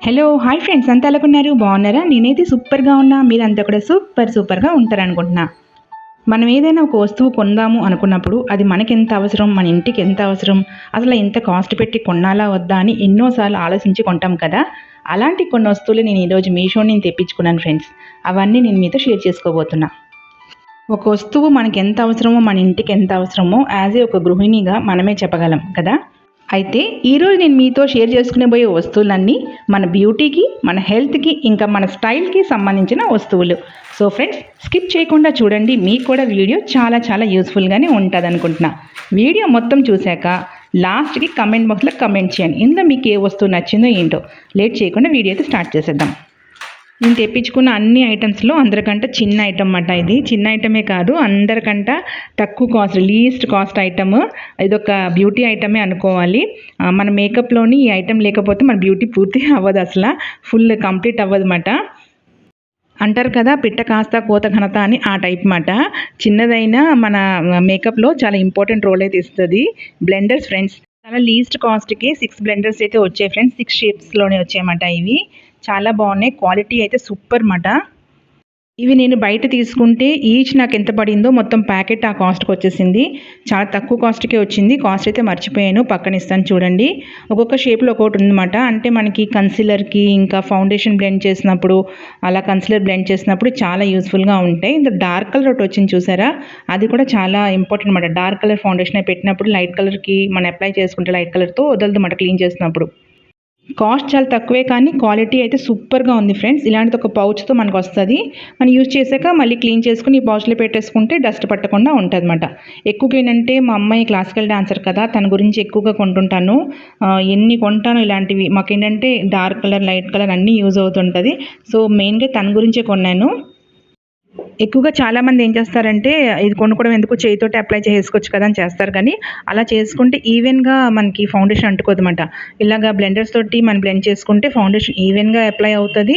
Hello hi friends అంతా ఎలాగున్నారు బాగున్నారా? నేనైతే సూపర్గా ఉన్నా. మీరంతా కూడా సూపర్గా ఉంటారనుకుంటున్నా. మనం ఏదైనా ఒక వస్తువు కొందాము అనుకున్నప్పుడు అది మనకి ఎంత అవసరం, మన ఇంటికి ఎంత అవసరం, అసలు ఎంత కాస్ట్ పెట్టి కొనాలా వద్దా అని ఎన్నోసార్లు ఆలోచించి కొంటాం కదా. అలాంటి కొన్ని వస్తువులు నేను ఈరోజు మీషో నుంచి తెప్పించుకున్నాను ఫ్రెండ్స్. అవన్నీ నేను మీతో షేర్ చేసుకోబోతున్నా. ఒక వస్తువు మనకి ఎంత అవసరమో, మన ఇంటికి ఎంత అవసరమో యాజ్ ఏ ఒక గృహిణిగా మనమే చెప్పగలం కదా. అయితే ఈరోజు నేను మీతో షేర్ చేసుకునే వస్తువులన్నీ మన బ్యూటీకి, మన హెల్త్కి, ఇంకా మన స్టైల్కి సంబంధించిన వస్తువులు. సో ఫ్రెండ్స్, స్కిప్ చేయకుండా చూడండి. మీకు కూడా వీడియో చాలా యూస్ఫుల్గానే ఉంటుంది అనుకుంటున్నా. వీడియో మొత్తం చూశాక లాస్ట్కి కమెంట్ బాక్స్లో కమెంట్ చేయండి. ఇందులో మీకు ఏ వస్తువు నచ్చిందో ఏంటో. లేట్ చేయకుండా వీడియో అయితే స్టార్ట్ చేసేద్దాం. నేను తెప్పించుకున్న అన్ని ఐటమ్స్లో అందరికంటే చిన్న ఐటమ్ అన్నమాట. ఇది చిన్న ఐటమే కాదు, అందరికంటే తక్కువ కాస్ట్, లీస్ట్ కాస్ట్ ఐటమ్. ఇదొక బ్యూటీ ఐటమే అనుకోవాలి. మన మేకప్లోని ఈ ఐటమ్ లేకపోతే మన బ్యూటీ పూర్తి అవ్వదు, అసలు ఫుల్ కంప్లీట్ అవ్వదు అన్నమాట. అంటారు కదా, పిట్ట కాస్త కోత ఘనత అని, ఆ టైప్ మాట. చిన్నదైనా మన మేకప్లో చాలా ఇంపార్టెంట్ రోల్ అయితే ఇస్తుంది. బ్లెండర్స్ ఫ్రెండ్స్, చాలా లీస్ట్ కాస్ట్కి 6 బ్లెండర్స్ అయితే వచ్చాయి ఫ్రెండ్స్. 6 షేప్స్లోనే వచ్చాయన్నమాట. ఇవి చాలా బాగున్నాయి, క్వాలిటీ అయితే సూపర్ మాట. ఇవి నేను బయట తీసుకుంటే ఈచ్ నాకు ఎంత పడిందో మొత్తం ప్యాకెట్ ఆ కాస్ట్కి వచ్చేసింది. చాలా తక్కువ కాస్ట్కే వచ్చింది. కాస్ట్ అయితే మర్చిపోయాను, పక్కన ఇస్తాను చూడండి. ఒక్కొక్క షేప్లో ఒక్కొక్కటి ఉందన్నమాట. అంటే మనకి కన్సీలర్కి, ఇంకా ఫౌండేషన్ బ్లెండ్ చేసినప్పుడు, అలా కన్సీలర్ బ్లెండ్ చేసినప్పుడు చాలా యూస్ఫుల్గా ఉంటాయి. ఇంత డార్క్ కలర్ ఒకటి వచ్చింది చూసారా, అది కూడా చాలా ఇంపార్టెంట్ అన్నమాట. డార్క్ కలర్ ఫౌండేషన్ పెట్టినప్పుడు లైట్ కలర్కి మనం అప్లై చేసుకుంటే లైట్ కలర్తో వదలదు అన్నమాట క్లీన్ చేసినప్పుడు. కాస్ట్ చాలా తక్కువే కానీ క్వాలిటీ అయితే సూపర్గా ఉంది ఫ్రెండ్స్. ఇలాంటిది ఒక పౌచ్తో మనకు వస్తుంది. మనం యూజ్ చేశాక మళ్ళీ క్లీన్ చేసుకుని ఈ పౌచ్లో పెట్టేసుకుంటే డస్ట్ పట్టకుండా ఉంటుంది అన్నమాట. ఎక్కువగా ఏంటంటే మా అమ్మాయి క్లాసికల్ డాన్సర్ కదా, తన గురించి ఎక్కువగా కొంటుంటాను. ఎన్ని కొంటాను ఇలాంటివి. మాకేంటంటే డార్క్ కలర్, లైట్ కలర్ అన్నీ యూజ్ అవుతుంటుంది. సో మెయిన్గా తన గురించే కొన్నాను. ఎక్కువగా చాలామంది ఏం చేస్తారంటే, ఇది కొనుక్కోవడం ఎందుకు, చేయితోటి అప్లై చేసుకోవచ్చు కదా అని చేస్తారు. కానీ అలా చేసుకుంటే ఈవెన్గా మనకి ఫౌండేషన్ అంటుకోదన్నమాట. ఇలాగ బ్లెండర్స్ తోటి మనం బ్లెండ్ చేసుకుంటే ఫౌండేషన్ ఈవెన్గా అప్లై అవుతుంది.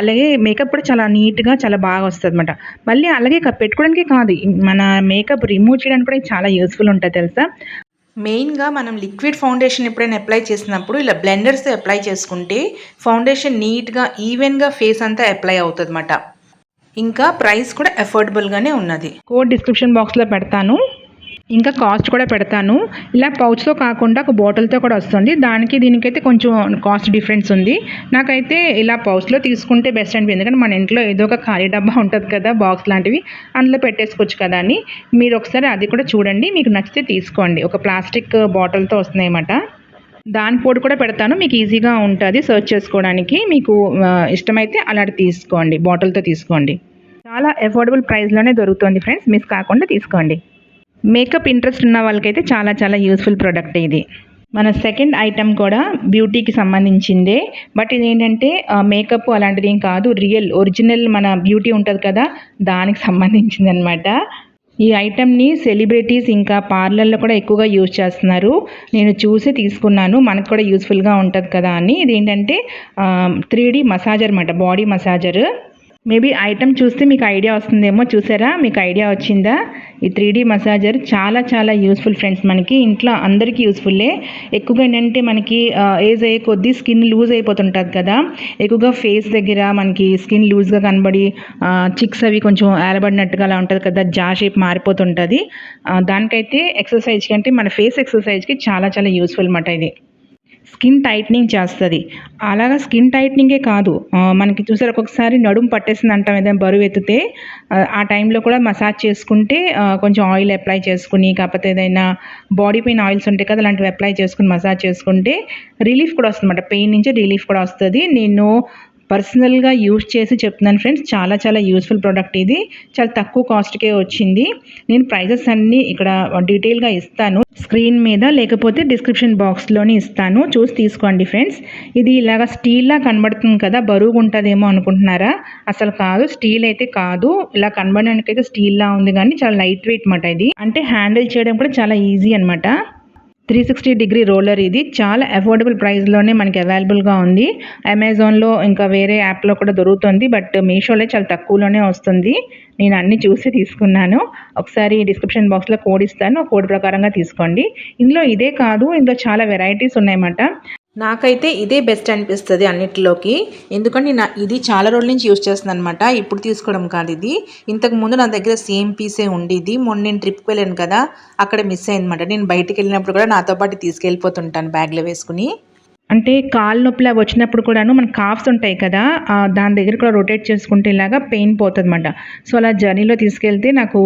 అలాగే మేకప్ కూడా చాలా నీట్గా చాలా బాగా వస్తుంది అన్నమాట. మళ్ళీ అలాగే పెట్టుకోవడానికి కాదు, మన మేకప్ రిమూవ్ చేయడానికి కూడా చాలా యూస్ఫుల్ ఉంటుంది తెలుసా. మెయిన్గా మనం లిక్విడ్ ఫౌండేషన్ ఎప్పుడైనా అప్లై చేసినప్పుడు ఇలా బ్లెండర్స్తో అప్లై చేసుకుంటే ఫౌండేషన్ నీట్గా ఈవెన్గా ఫేస్ అంతా అప్లై అవుతుంది అన్నమాట. ఇంకా ప్రైస్ కూడా అఫోర్డబుల్గానే ఉన్నది. కోడ్ డిస్క్రిప్షన్ బాక్స్లో పెడతాను, ఇంకా కాస్ట్ కూడా పెడతాను. ఇలా పౌచ్తో కాకుండా ఒక బాటిల్తో కూడా వస్తుంది. దానికి దీనికైతే కొంచెం కాస్ట్ డిఫరెన్స్ ఉంది. నాకైతే ఇలా పౌచ్లో తీసుకుంటే బెస్ట్ అనిపించింది. ఎందుకంటే మన ఇంట్లో ఏదో ఒక ఖాళీ డబ్బా ఉంటుంది కదా, బాక్స్ లాంటివి, అందులో పెట్టేసుకోవచ్చు కదా అని. మీరు ఒకసారి అది కూడా చూడండి, మీకు నచ్చితే తీసుకోండి. ఒక ప్లాస్టిక్ బాటిల్తో వస్తున్నాయి అన్నమాట. దాని కోడ్ కూడా పెడతాను, మీకు ఈజీగా ఉంటుంది సెర్చ్ చేసుకోవడానికి. మీకు ఇష్టమైతే అలాంటి తీసుకోండి, బాటిల్తో తీసుకోండి. చాలా అఫోర్డబుల్ ప్రైస్లోనే దొరుకుతుంది ఫ్రెండ్స్, మిస్ కాకుండా తీసుకోండి. మేకప్ ఇంట్రెస్ట్ ఉన్న వాళ్ళకైతే చాలా యూస్ఫుల్ ప్రోడక్ట్ ఇది. మన సెకండ్ ఐటమ్ కూడా బ్యూటీకి సంబంధించిందే. బట్ ఇదేంటంటే మేకప్ అలాంటిది ఏం కాదు, ఒరిజినల్ మన బ్యూటీ ఉంటుంది కదా, దానికి సంబంధించింది అనమాట. ఈ ఐటెంని సెలబ్రిటీస్ ఇంకా పార్లర్లో కూడా ఎక్కువగా యూజ్ చేస్తున్నారు. నేను చూసి తీసుకున్నాను, మనకు కూడా యూస్ఫుల్గా ఉంటుంది కదా అని. ఇదేంటంటే 3D మసాజర్ అన్నమాట, బాడీ మసాజర్. మేబీ ఐటమ్ చూస్తే మీకు ఐడియా వస్తుందేమో. చూసారా, మీకు ఐడియా వచ్చిందా? ఈ 3D మసాజర్ చాలా యూస్ఫుల్ ఫ్రెండ్స్. మనకి ఇంట్లో అందరికీ యూస్ఫుల్లే. ఎక్కువగా ఏంటంటే మనకి ఏజ్ అయ్యే కొద్దీ స్కిన్ లూజ్ అయిపోతుంటుంది కదా, ఎక్కువగా ఫేస్ దగ్గర మనకి స్కిన్ లూజ్గా కనబడి చిక్స్ అవి కొంచెం ఏలబడినట్టుగా అలా ఉంటుంది కదా, జా షేప్ మారిపోతుంటుంది. దానికైతే ఎక్సర్సైజ్కి, అంటే మన ఫేస్ ఎక్సర్సైజ్కి చాలా యూస్ఫుల్ అన్నమాట. ఇది స్కిన్ టైట్నింగ్ చేస్తుంది. అలాగా స్కిన్ టైట్నింగే కాదు, మనకి చూసారు ఒక్కొక్కసారి నడుము పట్టేసింది అంటాం ఏదైనా బరువు ఎత్తితే, ఆ టైంలో కూడా మసాజ్ చేసుకుంటే కొంచెం ఆయిల్ అప్లై చేసుకుని, కాకపోతే ఏదైనా బాడీ పెయిన్ ఆయిల్స్ ఉంటాయి కదా, అలాంటివి అప్లై చేసుకుని మసాజ్ చేసుకుంటే రిలీఫ్ కూడా వస్తుంది అన్నమాట. పెయిన్ నుంచి రిలీఫ్ కూడా వస్తుంది. నేను పర్సనల్గా యూజ్ చేసి చెప్తున్నాను ఫ్రెండ్స్, చాలా యూస్ఫుల్ ప్రోడక్ట్ ఇది. చాలా తక్కువ కాస్ట్కే వచ్చింది. నేను ప్రైజెస్ అన్నీ ఇక్కడ డీటెయిల్గా ఇస్తాను స్క్రీన్ మీద, లేకపోతే డిస్క్రిప్షన్ బాక్స్లోని ఇస్తాను, చూసి తీసుకోండి ఫ్రెండ్స్. ఇది ఇలాగ స్టీల్లా కనబడుతుంది కదా, బరువుగా ఉంటుందేమో అనుకుంటున్నారా? అసలు కాదు, స్టీల్ అయితే కాదు. ఇలా కనబడడానికి అయితే స్టీల్లా ఉంది కానీ చాలా లైట్ వెయిట్ అన్నమాట. ఇది అంటే హ్యాండిల్ చేయడం కూడా చాలా ఈజీ అనమాట. 360 డిగ్రీ రోలర్. ఇది చాలా అఫోర్డబుల్ ప్రైస్లోనే మనకి అవైలబుల్గా ఉంది. అమెజాన్లో ఇంకా వేరే యాప్లో కూడా దొరుకుతుంది, బట్ మీషోలో చాలా తక్కువలోనే వస్తుంది. నేను అన్నీ చూసి తీసుకున్నాను. ఒకసారి డిస్క్రిప్షన్ బాక్స్లో కోడ్ ఇస్తాను, కోడ్ ప్రకారంగా తీసుకోండి. ఇందులో ఇదే కాదు, ఇందులో చాలా వెరైటీస్ ఉన్నాయన్నమాట. నాకైతే ఇదే బెస్ట్ అనిపిస్తుంది అన్నిటిలోకి. ఎందుకంటే ఇది చాలా రోజుల నుంచి యూస్ చేస్తున్నాను అనమాట. ఇప్పుడు తీసుకోవడం కాదు ఇది. ఇంతకు ముందు నా దగ్గర సేమ్ పీసే ఉండేది. మొన్న నేను ట్రిప్కి వెళ్ళాను కదా, అక్కడ మిస్ అయిందన్నమాట. నేను బయటికి వెళ్ళినప్పుడు కూడా నాతో పాటు తీసుకెళ్ళిపోతుంటాను బ్యాగ్లో వేసుకుని. అంటే కాళ్ళు నొప్పులు అవి వచ్చినప్పుడు కూడాను మన కాఫ్స్ ఉంటాయి కదా, దాని దగ్గర కూడా రొటేట్ చేసుకుంటే ఇలాగా పెయిన్ పోతుందన్నమాట. సో అలా జర్నీలో తీసుకెళ్తే నాకు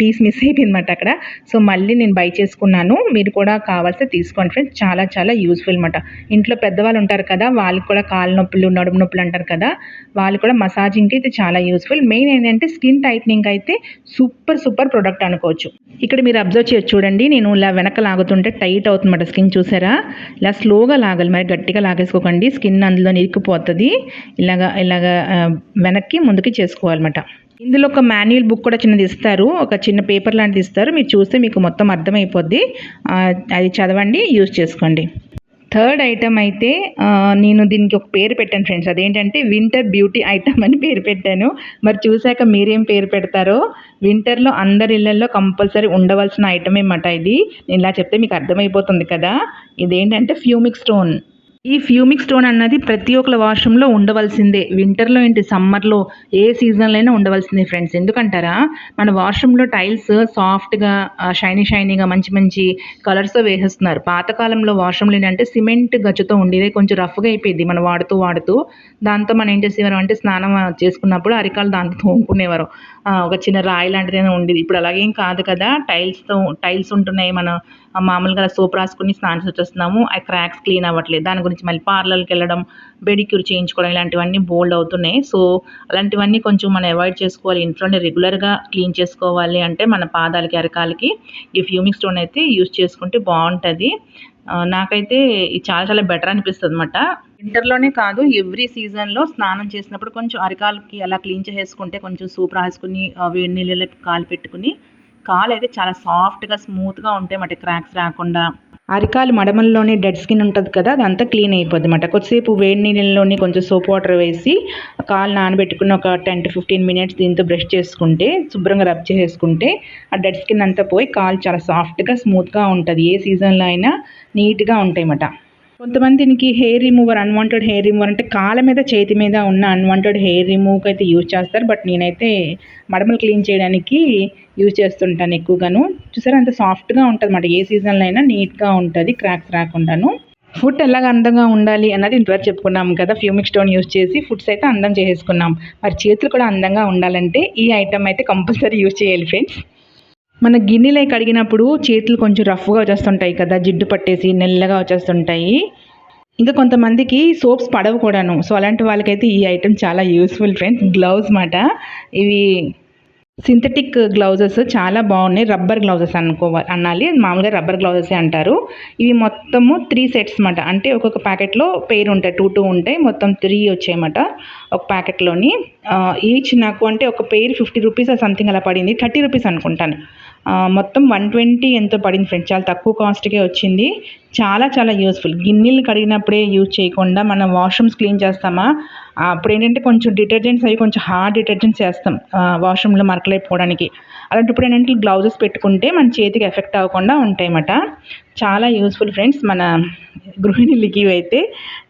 పీస్ మిస్ అయిపోయిందన్నమాట అక్కడ. సో మళ్ళీ నేను బై చేసుకున్నాను. మీరు కూడా కావాల్సి తీసుకోండి ఫ్రెండ్స్. చాలా చాలా యూస్ఫుల్ అనమాట. ఇంట్లో పెద్దవాళ్ళు ఉంటారు కదా, వాళ్ళకి కూడా కాళ్ళ నొప్పులు నడుము నొప్పులు అంటారు కదా, వాళ్ళు కూడా మసాజింగ్కి అయితే చాలా యూస్ఫుల్. మెయిన్ ఏంటంటే స్కిన్ టైట్నింగ్ అయితే సూపర్ సూపర్ ప్రోడక్ట్ అనుకోవచ్చు. ఇక్కడ మీరు అబ్జర్వ్ చేయొచ్చు చూడండి, నేను ఇలా వెనక లాగుతుంటే టైట్ అవుతుందన్నమాట స్కిన్. చూసారా, ఇలా స్లోగా లాగాలి, మరి గట్టిగా లాగేసుకోకండి, స్కిన్ అందులో ఇరుక్కుపోతుంది. ఇలాగా వెనక్కి ముందుకి చేసుకోవాలన్నమాట. ఇందులో ఒక మాన్యువల్ బుక్ కూడా చిన్నది ఇస్తారు, ఒక చిన్న పేపర్ లాంటిది ఇస్తారు. మీరు చూస్తే మీకు మొత్తం అర్థమైపోద్ది. అది చదవండి, యూజ్ చేసుకోండి. థర్డ్ ఐటమ్ అయితే నేను దీనికి ఒక పేరు పెట్టాను ఫ్రెండ్స్. అదేంటంటే వింటర్ బ్యూటీ ఐటమ్ అని పేరు పెట్టాను. మరి చూశాక మీరేం పేరు పెడతారో. వింటర్లో అందరి ఇళ్లలో కంపల్సరీ ఉండవలసిన ఐటమే అన్నమాట ఇది. నేను ఇలా చెప్తే మీకు అర్థమైపోతుంది కదా. ఇదేంటంటే ఫ్యూమిక్ స్టోన్. ఈ ఫ్యూమిక్ స్టోన్ అన్నది ప్రతి ఒక్కరి వాష్రూమ్లో ఉండవలసిందే. వింటర్లో ఏంటి, సమ్మర్లో, ఏ సీజన్లో అయినా ఉండవలసిందే ఫ్రెండ్స్. ఎందుకంటారా, మన వాష్రూమ్లో టైల్స్ సాఫ్ట్గా షైనీగా మంచి మంచి కలర్స్తో వేసేస్తున్నారు. పాతకాలంలో వాష్రూమ్లు ఏంటంటే సిమెంట్ గచ్చుతో ఉండేది, కొంచెం రఫ్గా అయిపోయింది మనం వాడుతూ. దాంతో మనం ఏం చేసేవారు అంటే స్నానం చేసుకున్నప్పుడు అరికాలు దాంతో తోముకునేవారు. ఒక చిన్న రాయి లాంటిదైనా ఉండేది. ఇప్పుడు అలాగేం కాదు కదా, టైల్స్ ఉంటున్నాయి. మనం మామూలుగా సోప్ రాసుకుని స్నానం వచ్చేస్తున్నాము, ఆ క్రాక్స్ క్లీన్ అవ్వట్లేదు. దాని గురించి మళ్ళీ పార్లర్కి వెళ్ళడం, బెడిక్యూర్ చేయించుకోవడం, ఇలాంటివన్నీ బోల్డ్ అవుతున్నాయి. సో అలాంటివన్నీ కొంచెం మనం అవాయిడ్ చేసుకోవాలి. ఇంట్లోనే రెగ్యులర్గా క్లీన్ చేసుకోవాలి అంటే మన పాదాలకి అరకాలకి ఈ ఫ్యూమిక్ స్టోన్ అయితే యూజ్ చేసుకుంటే బాగుంటుంది. నాకైతే ఇది చాలా చాలా బెటర్ అనిపిస్తుంది అనమాట. వింటర్లోనే కాదు, ఎవ్రీ సీజన్లో స్నానం చేసినప్పుడు కొంచెం అరికాలకి అలా క్లీన్ చేసుకుంటే, కొంచెం సూప్ రాసుకుని వేడి నీళ్ళలో కాలు పెట్టుకుని, కాలు అయితే చాలా సాఫ్ట్గా స్మూత్గా ఉంటాయి అన్నమాట, క్రాక్స్ రాకుండా. అరికాలు మడమల్లోనే డెడ్ స్కిన్ ఉంటుంది కదా, అదంతా క్లీన్ అయిపోద్ది అన్నమాట. కొద్దిసేపు వేడి నీళ్ళలోని కొంచెం సోప్ వాటర్ వేసి కాలు నానబెట్టుకుని ఒక 10 to 15 మినిట్స్ దీంతో బ్రష్ చేసుకుంటే, శుభ్రంగా రబ్ చేసుకుంటే ఆ డెడ్ స్కిన్ అంతా పోయి కాలు చాలా సాఫ్ట్గా స్మూత్గా ఉంటుంది. ఏ సీజన్లో అయినా నీట్గా ఉంటాయి అన్నమాట. కొంతమందికి hair remover, unwanted hair remover అంటే కాళ్ళ మీద చేతి మీద ఉన్న అన్వాంటెడ్ హెయిర్ రిమూవ్కి అయితే యూజ్ చేస్తారు. బట్ నేనైతే మడమలు క్లీన్ చేయడానికి యూజ్ చేస్తుంటాను ఎక్కువగాను. చూసారా అంత సాఫ్ట్గా ఉంటుంది అన్నమాట. ఏ సీజన్లో అయినా నీట్గా ఉంటుంది, క్రాక్స్ రాకుండాను. ఫుడ్ ఎలాగ అందంగా ఉండాలి అన్నది ఇంతవరకు చెప్పుకున్నాం కదా. ఫ్యూమిక్ స్టోన్ యూజ్ చేసి ఫుడ్స్ అయితే అందం చేసేసుకున్నాం. మరి చేతులు కూడా అందంగా ఉండాలంటే ఈ ఐటమ్ అయితే కంపల్సరీ యూజ్ చేయాలి ఫ్రెండ్స్. మన గిన్నెలు కడిగినప్పుడు చేతులు కొంచెం రఫ్గా వచ్చేస్తుంటాయి కదా, జిడ్డు పట్టేసి నెల్లగా వచ్చేస్తుంటాయి. ఇంకా కొంతమందికి సోప్స్ పడవు కూడాను. సో అలాంటి వాళ్ళకైతే ఈ ఐటెం చాలా యూస్ఫుల్ ఫ్రెండ్స్. గ్లౌజ్ మాట, ఇవి సింథటిక్ గ్లౌజెస్ చాలా బాగున్నాయి. రబ్బర్ గ్లౌజెస్ అనాలి, మామూలుగా రబ్బర్ గ్లౌజెసే అంటారు. ఇవి మొత్తము 3 సెట్స్ అన్నమాట. అంటే ఒక్కొక్క ప్యాకెట్లో పెయిర్ ఉంటాయి, 2 ఉంటాయి, మొత్తం 3 వచ్చాయన్నమాట ఒక ప్యాకెట్లోని. ఈచ్ నాకు అంటే ఒక పెయిర్ 50 రూపీస్ సంథింగ్ అలా పడింది, 30 రూపీస్ అనుకుంటాను. మొత్తం 120 ఎంతో పడింది ఫ్రెండ్స్. చాలా తక్కువ కాస్ట్కే వచ్చింది. చాలా చాలా యూస్ఫుల్. గిన్నెలు కడిగినప్పుడే యూజ్ చేయకుండా మనం వాష్రూమ్స్ క్లీన్ చేస్తామా, అప్పుడు ఏంటంటే కొంచెం డిటర్జెంట్స్ అవి కొంచెం హార్డ్ డిటర్జెంట్స్ వేస్తాం వాష్రూమ్లో మరకలైపోవడానికి. అలాంటప్పుడు ఏంటంటే గ్లౌజెస్ పెట్టుకుంటే మన చేతికి ఎఫెక్ట్ అవ్వకుండా ఉంటాయన్నమాట. చాలా యూస్ఫుల్ ఫ్రెండ్స్. మన గృహిణులకి అయితే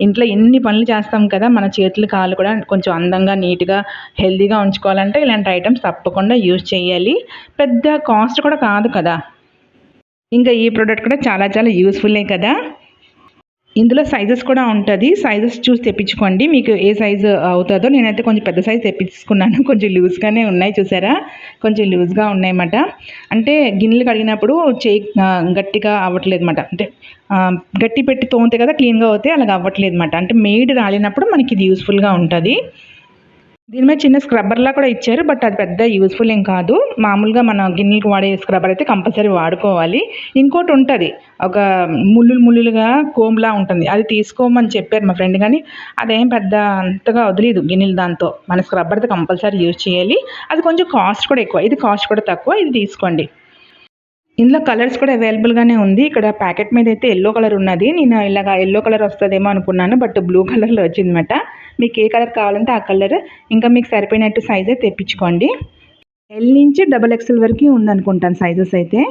ఇంట్లో ఎన్ని పనులు చేస్తాం కదా, మన చేతులు కాళ్ళు కూడా కొంచెం అందంగా నీట్గా హెల్తీగా ఉంచుకోవాలంటే ఇలాంటి ఐటమ్స్ తప్పకుండా యూజ్ చేయాలి. పెద్ద కాస్ట్ కూడా కాదు కదా. ఇంకా ఈ ప్రోడక్ట్ కూడా చాలా చాలా యూస్ఫుల్లే కదా. ఇందులో సైజెస్ కూడా ఉంటుంది, సైజెస్ చూసి తెప్పించుకోండి మీకు ఏ సైజు అవుతుందో. నేనైతే కొంచెం పెద్ద సైజు తెప్పించుకున్నాను, కొంచెం లూజ్గానే ఉన్నాయి చూసారా, కొంచెం లూజ్గా ఉన్నాయన్నమాట. అంటే గిన్నెలు కడిగినప్పుడు చేయి గట్టిగా అవ్వట్లేదు అన్నమాట. అంటే గట్టి పెట్టి తోమితే కదా క్లీన్గా అవుతాయి, అలాగ అవ్వట్లేదు అన్నమాట. అంటే మేడ్ రాలినప్పుడు మనకి ఇది యూస్ఫుల్గా ఉంటుంది. దీని మీద చిన్న స్క్రబ్బర్లా కూడా ఇచ్చారు, బట్ అది పెద్ద యూస్ఫుల్ ఏం కాదు. మామూలుగా మన గిన్నెలకు వాడే స్క్రబ్బర్ అయితే కంపల్సరీ వాడుకోవాలి. ఇంకోటి ఉంటుంది, ఒక ముళ్ళులుగా కోమ్లా ఉంటుంది, అది తీసుకోమని చెప్పారు మా ఫ్రెండ్, కానీ అదేం పెద్ద అంతగా వదిలేదు గిన్నెలు. దాంతో మన స్క్రబ్బర్ అయితే కంపల్సరీ యూజ్ చేయాలి. అది కొంచెం కాస్ట్ కూడా ఎక్కువ, ఇది కాస్ట్ కూడా తక్కువ, ఇది తీసుకోండి. ఇందులో కలర్స్ కూడా అవైలబుల్గానే ఉంది. ఇక్కడ ప్యాకెట్ మీద అయితే ఎల్లో కలర్ ఉన్నది. నేను ఇలాగ ఎల్లో కలర్ వస్తుందేమో అనుకున్నాను, బట్ బ్లూ కలర్లో వచ్చిందన్నమాట. మీకు ఏ కలర్ కావాలంటే ఆ కలర్, ఇంకా మీకు సరిపోయినట్టు సైజే తెప్పించుకోండి. ఎల్ నుంచి XXL వరకు ఉందనుకుంటాను సైజెస్ అయితే.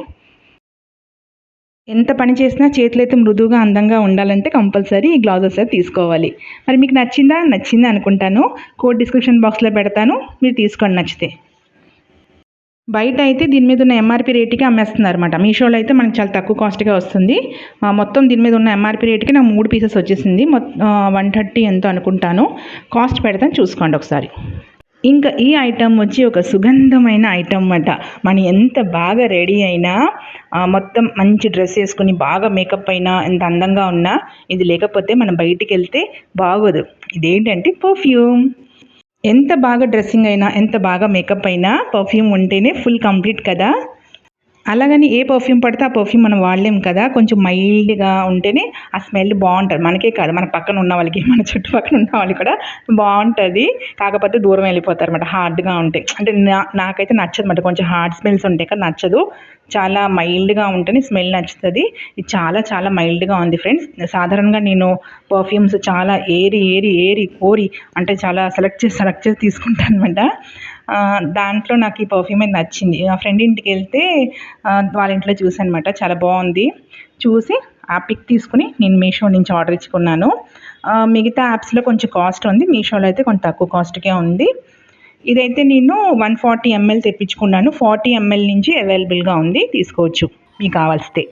ఎంత పని చేసినా చేతులైతే మృదువుగా అందంగా ఉండాలంటే కంపల్సరీ ఈ గ్లౌజెస్ అయితే తీసుకోవాలి. మరి మీకు నచ్చింది అనుకుంటాను. కోడ్ డిస్క్రిప్షన్ బాక్స్లో పెడతాను, మీరు తీసుకోండి నచ్చితే. బయట అయితే దీని మీద ఉన్న ఎంఆర్పీ రేట్కి అమ్మేస్తున్నారు అనమాట. మీషోలో అయితే మనకి చాలా తక్కువ కాస్ట్గా వస్తుంది. మొత్తం దీని మీద ఉన్న ఎంఆర్పీ రేట్కి నాకు 3 పీసెస్ వచ్చేసింది. 130 ఎంతో అనుకుంటాను. కాస్ట్ పెడతాను, చూసుకోండి ఒకసారి. ఇంకా ఈ ఐటమ్ వచ్చి ఒక సుగంధమైన ఐటమ్ అన్నమాట. మనం ఎంత బాగా రెడీ అయినా, మొత్తం మంచి డ్రెస్ వేసుకుని బాగా మేకప్ అయినా, ఎంత అందంగా ఉన్నా ఇది లేకపోతే మనం బయటికి వెళ్తే బాగోదు. ఇదేంటంటే పర్ఫ్యూమ్. ఎంత బాగా డ్రెస్సింగ్ అయినా, ఎంత బాగా మేకప్ అయినా పర్ఫ్యూమ్ ఉంటేనే ఫుల్ కంప్లీట్ కదా. అలాగని ఏ పర్ఫ్యూమ్ పడితే ఆ పర్ఫ్యూమ్ మనం వాడలేం కదా. కొంచెం మైల్డ్గా ఉంటేనే ఆ స్మెల్ బాగుంటుంది. మనకే కాదు, మన పక్కన ఉన్న వాళ్ళకి, మన చుట్టుపక్కల ఉన్న వాళ్ళకి కూడా బాగుంటుంది. కాకపోతే దూరం వెళ్ళిపోతారు అన్నమాట హార్డ్గా ఉంటాయి. అంటే నాకైతే నచ్చదు అన్నమాట. కొంచెం హార్డ్ స్మెల్స్ ఉంటాయి కదా, నచ్చదు. చాలా మైల్డ్గా ఉంటేనే స్మెల్ నచ్చుతుంది. ఇది చాలా చాలా మైల్డ్గా ఉంది ఫ్రెండ్స్. సాధారణంగా నేను పర్ఫ్యూమ్స్ చాలా ఏరి కోరి అంటే చాలా సెలెక్ట్ చేసి తీసుకుంటాను అనమాట. దాంట్లో నాకు ఈ పర్ఫ్యూమ్ అయితే నచ్చింది. నా ఫ్రెండ్ ఇంటికి వెళ్తే వాళ్ళ ఇంట్లో చూసాను అనమాట. చాలా బాగుంది. చూసి ఆ పిక్ తీసుకుని నేను మీషో నుంచి ఆర్డర్ ఇచ్చుకున్నాను. మిగతా యాప్స్లో కొంచెం కాస్ట్ ఉంది, మీషోలో అయితే కొంచెం తక్కువ కాస్ట్కే ఉంది. ఇదైతే నేను 140 ml తెప్పించుకున్నాను. 40 ml నుంచి అవైలబుల్గా ఉంది, తీసుకోవచ్చు మీకు కావాల్సితే.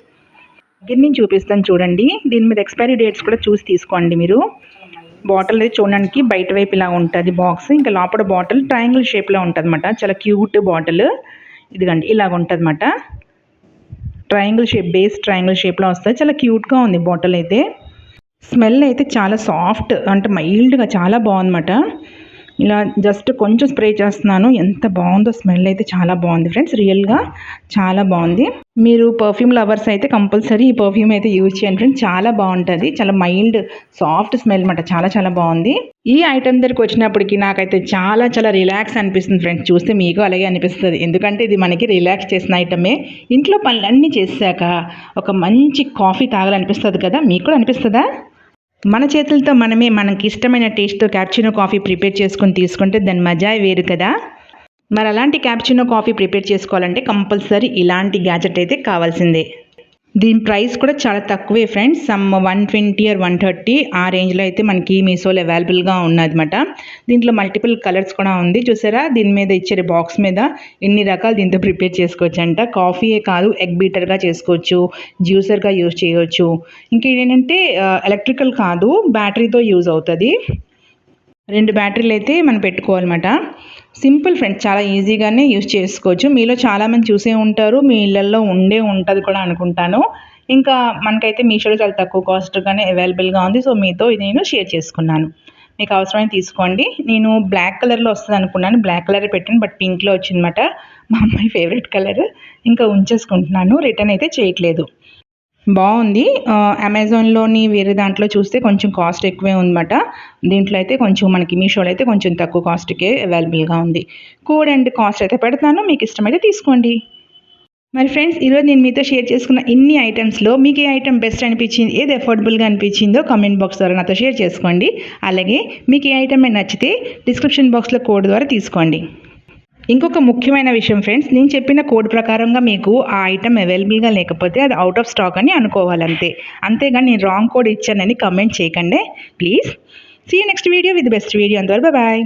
దగ్గర నుంచి చూపిస్తాను చూడండి. దీని మీద ఎక్స్పైరీ డేట్స్ కూడా చూసి తీసుకోండి మీరు. బాటిల్ అయితే చూడడానికి బయట వైపు ఇలా ఉంటుంది బాక్స్. ఇంకా లోపల బాటిల్ ట్రయాంగిల్ షేప్లో ఉంటుంది అన్నమాట. చాలా క్యూట్ బాటిల్. ఇదిగండి ఇలాగ ఉంటుంది అన్నమాట. ట్రయాంగిల్ షేప్, బేస్ ట్రయాంగిల్ షేప్లో వస్తుంది. చాలా క్యూట్గా ఉంది బాటిల్ అయితే. స్మెల్ అయితే చాలా సాఫ్ట్, అంటే మైల్డ్గా చాలా బాగుందన్నమాట. ఇలా జస్ట్ కొంచెం స్ప్రే చేస్తున్నాను. ఎంత బాగుందో స్మెల్ అయితే, చాలా బాగుంది ఫ్రెండ్స్. రియల్గా చాలా బాగుంది. మీరు పర్ఫ్యూమ్ లవర్స్ అయితే కంపల్సరీ ఈ పర్ఫ్యూమ్ అయితే యూజ్ చేయండి ఫ్రెండ్స్. చాలా బాగుంటుంది. చాలా మైల్డ్ సాఫ్ట్ స్మెల్ అనమాట. చాలా చాలా బాగుంది. ఈ ఐటమ్ దగ్గరికి వచ్చినప్పటికీ నాకైతే చాలా చాలా రిలాక్స్ అనిపిస్తుంది ఫ్రెండ్స్. చూస్తే మీకు అలాగే అనిపిస్తుంది. ఎందుకంటే ఇది మనకి రిలాక్స్ చేసిన ఐటమే. ఇంట్లో పనులన్నీ చేశాక ఒక మంచి కాఫీ తాగాలనిపిస్తుంది కదా, మీకు కూడా అనిపిస్తుందా? మన చేతులతో మనమే మనకి ఇష్టమైన టేస్ట్తో క్యాప్చినో కాఫీ ప్రిపేర్ చేసుకొని తీసుకుంటే దాని మజా వేరు కదా. మరి అలాంటి క్యాప్చినో కాఫీ ప్రిపేర్ చేసుకోవాలంటే కంపల్సరీ ఇలాంటి గ్యాజెట్ అయితే కావాల్సిందే. దీని ప్రైస్ కూడా చాలా తక్కువే ఫ్రెండ్స్. సమ్ 120 or 130 ఆ రేంజ్లో అయితే మనకి మీషోలో అవైలబుల్గా ఉన్నదన్నమాట. దీంట్లో మల్టిపుల్ కలర్స్ కూడా ఉంది. చూసారా, దీని మీద ఇచ్చే బాక్స్ మీద ఎన్ని రకాలు దీంతో ప్రిపేర్ చేసుకోవచ్చు అంట. కాఫీయే కాదు, ఎగ్ బీటర్గా చేసుకోవచ్చు, జ్యూసర్గా యూజ్ చేయవచ్చు. ఇంకా ఏంటంటే ఎలక్ట్రికల్ కాదు, బ్యాటరీతో యూజ్ అవుతుంది. 2 బ్యాటరీలు అయితే మనం పెట్టుకోవాలన్నమాట. సింపుల్ ఫ్రెండ్స్, చాలా ఈజీగానే యూజ్ చేసుకోవచ్చు. మీలో చాలామంది చూసే ఉంటారు, మీ ఇళ్ళల్లో ఉంటుంది కూడా అనుకుంటాను. ఇంకా మనకైతే మీషోలో చాలా తక్కువ కాస్ట్గానే అవైలబుల్గా ఉంది. సో మీతో ఇది నేను షేర్ చేసుకున్నాను. మీకు అవసరమైన తీసుకోండి. నేను బ్లాక్ కలర్లో వస్తుంది అనుకున్నాను, బ్లాక్ కలర్ పెట్టాను, బట్ పింక్లో వచ్చిందన్నమాట. మా అమ్మాయి ఫేవరెట్ కలర్. ఇంకా ఉంచేసుకుంటున్నాను, రిటర్న్ అయితే చేయట్లేదు. బాగుంది. అమెజాన్లోని వేరే దాంట్లో చూస్తే కొంచెం కాస్ట్ ఎక్కువే ఉందన్నమాట. దీంట్లో అయితే కొంచెం మనకి మీషోలో అయితే కొంచెం తక్కువ కాస్ట్కే అవైలబుల్గా ఉంది. కోడ్ అండ్ కాస్ట్ అయితే పెడతాను, మీకు ఇష్టమైతే తీసుకోండి. మరి ఫ్రెండ్స్, ఈరోజు నేను మీతో షేర్ చేసుకున్న ఇన్ని ఐటమ్స్లో మీకు ఏ ఐటమ్ బెస్ట్ అనిపించింది, ఏది అఫోర్డబుల్గా అనిపించిందో కామెంట్ బాక్స్ ద్వారా నాతో షేర్ చేసుకోండి. అలాగే మీకు ఏ ఐటమ్ నచ్చితే డిస్క్రిప్షన్ బాక్స్లో కోడ్ ద్వారా తీసుకోండి. ఇంకొక ముఖ్యమైన విషయం ఫ్రెండ్స్, నేను చెప్పిన కోడ్ ప్రకారంగా మీకు ఆ ఐటమ్ అవైలబుల్గా లేకపోతే అది అవుట్ ఆఫ్ స్టాక్ అని అనుకోవాలంతే. అంతేగాని నేను రాంగ్ కోడ్ ఇచ్చానని కమెంట్ చేయకండి please. See you next video with best video. అంతవరకు బాయ్.